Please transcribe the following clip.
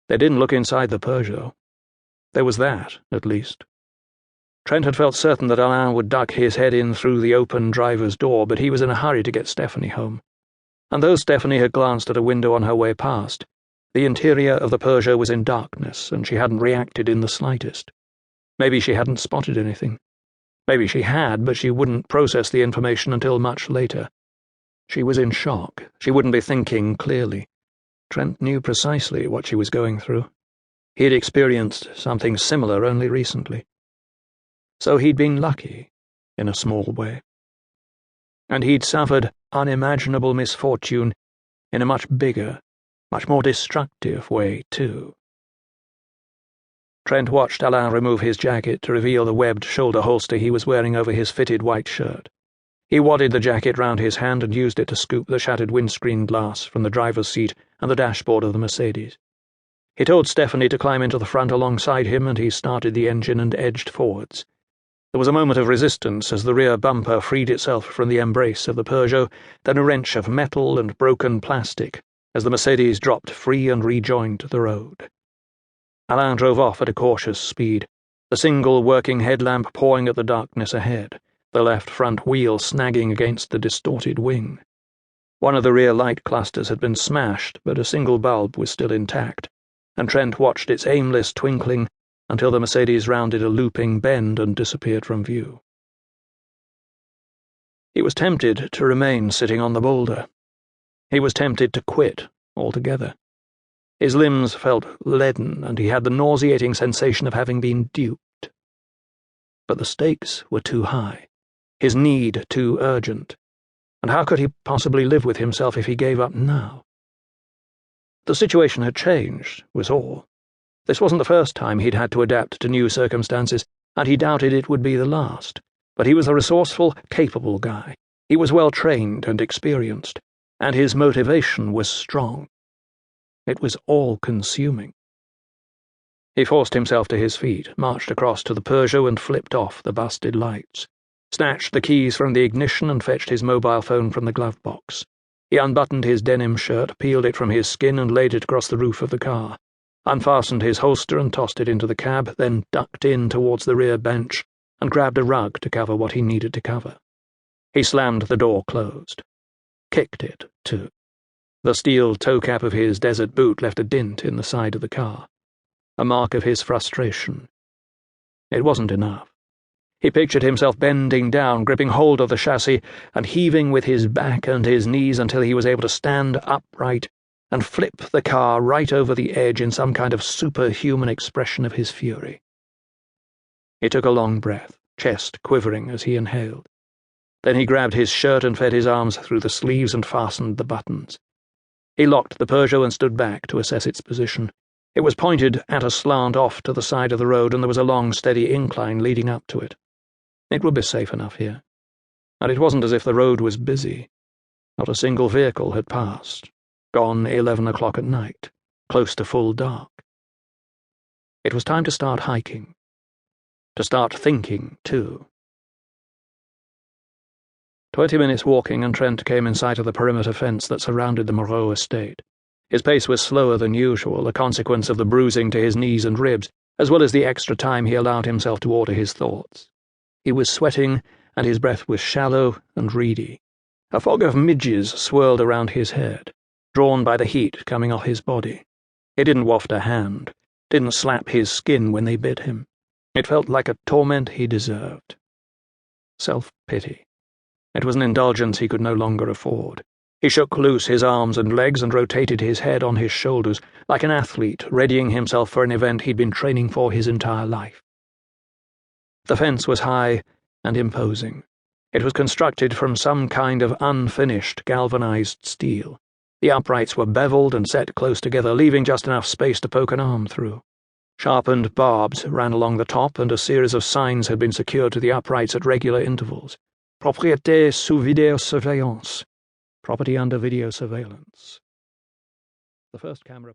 They didn't look inside the Peugeot. There was that, at least. Trent had felt certain that Alain would duck his head in through the open driver's door, but he was in a hurry to get Stephanie home. And though Stephanie had glanced at a window on her way past, the interior of the Peugeot was in darkness, and she hadn't reacted in the slightest. Maybe she hadn't spotted anything. Maybe she had, but she wouldn't process the information until much later. She was in shock. She wouldn't be thinking clearly. Trent knew precisely what she was going through. He had experienced something similar only recently. So he'd been lucky, in a small way. And he'd suffered unimaginable misfortune in a much bigger, much more destructive way, too. Trent watched Alain remove his jacket to reveal the webbed shoulder holster he was wearing over his fitted white shirt. He wadded the jacket round his hand and used it to scoop the shattered windscreen glass from the driver's seat and the dashboard of the Mercedes. He told Stephanie to climb into the front alongside him, and he started the engine and edged forwards. There was a moment of resistance as the rear bumper freed itself from the embrace of the Peugeot, then a wrench of metal and broken plastic as the Mercedes dropped free and rejoined the road. Alain drove off at a cautious speed, the single working headlamp pawing at the darkness ahead, the left front wheel snagging against the distorted wing. One of the rear light clusters had been smashed, but a single bulb was still intact, and Trent watched its aimless twinkling until the Mercedes rounded a looping bend and disappeared from view. He was tempted to remain sitting on the boulder. He was tempted to quit altogether. His limbs felt leaden, and he had the nauseating sensation of having been duped. But the stakes were too high, his need too urgent, and how could he possibly live with himself if he gave up now? The situation had changed, was all. This wasn't the first time he'd had to adapt to new circumstances, and he doubted it would be the last. But he was a resourceful, capable guy. He was well-trained and experienced, and his motivation was strong. It was all-consuming. He forced himself to his feet, marched across to the Peugeot and flipped off the busted lights, snatched the keys from the ignition and fetched his mobile phone from the glove box. He unbuttoned his denim shirt, peeled it from his skin and laid it across the roof of the car, unfastened his holster and tossed it into the cab, then ducked in towards the rear bench and grabbed a rug to cover what he needed to cover. He slammed the door closed. Kicked it, too. The steel toe cap of his desert boot left a dint in the side of the car, a mark of his frustration. It wasn't enough. He pictured himself bending down, gripping hold of the chassis, and heaving with his back and his knees until he was able to stand upright and flip the car right over the edge in some kind of superhuman expression of his fury. He took a long breath, chest quivering as he inhaled. Then he grabbed his shirt and fed his arms through the sleeves and fastened the buttons. He locked the Peugeot and stood back to assess its position. It was pointed at a slant off to the side of the road, and there was a long, steady incline leading up to it. It would be safe enough here. And it wasn't as if the road was busy. Not a single vehicle had passed. Gone 11 o'clock at night, close to full dark. It was time to start hiking. To start thinking, too. 20 minutes walking, and Trent came in sight of the perimeter fence that surrounded the Moreau estate. His pace was slower than usual, a consequence of the bruising to his knees and ribs, as well as the extra time he allowed himself to order his thoughts. He was sweating, and his breath was shallow and reedy. A fog of midges swirled around his head, drawn by the heat coming off his body. It didn't waft a hand, didn't slap his skin when they bit him. It felt like a torment he deserved. Self-pity. It was an indulgence he could no longer afford. He shook loose his arms and legs and rotated his head on his shoulders, like an athlete readying himself for an event he'd been training for his entire life. The fence was high and imposing. It was constructed from some kind of unfinished galvanized steel. The uprights were beveled and set close together, leaving just enough space to poke an arm through. Sharpened barbs ran along the top, and a series of signs had been secured to the uprights at regular intervals. Propriété sous vidéosurveillance. Property under video surveillance. The first camera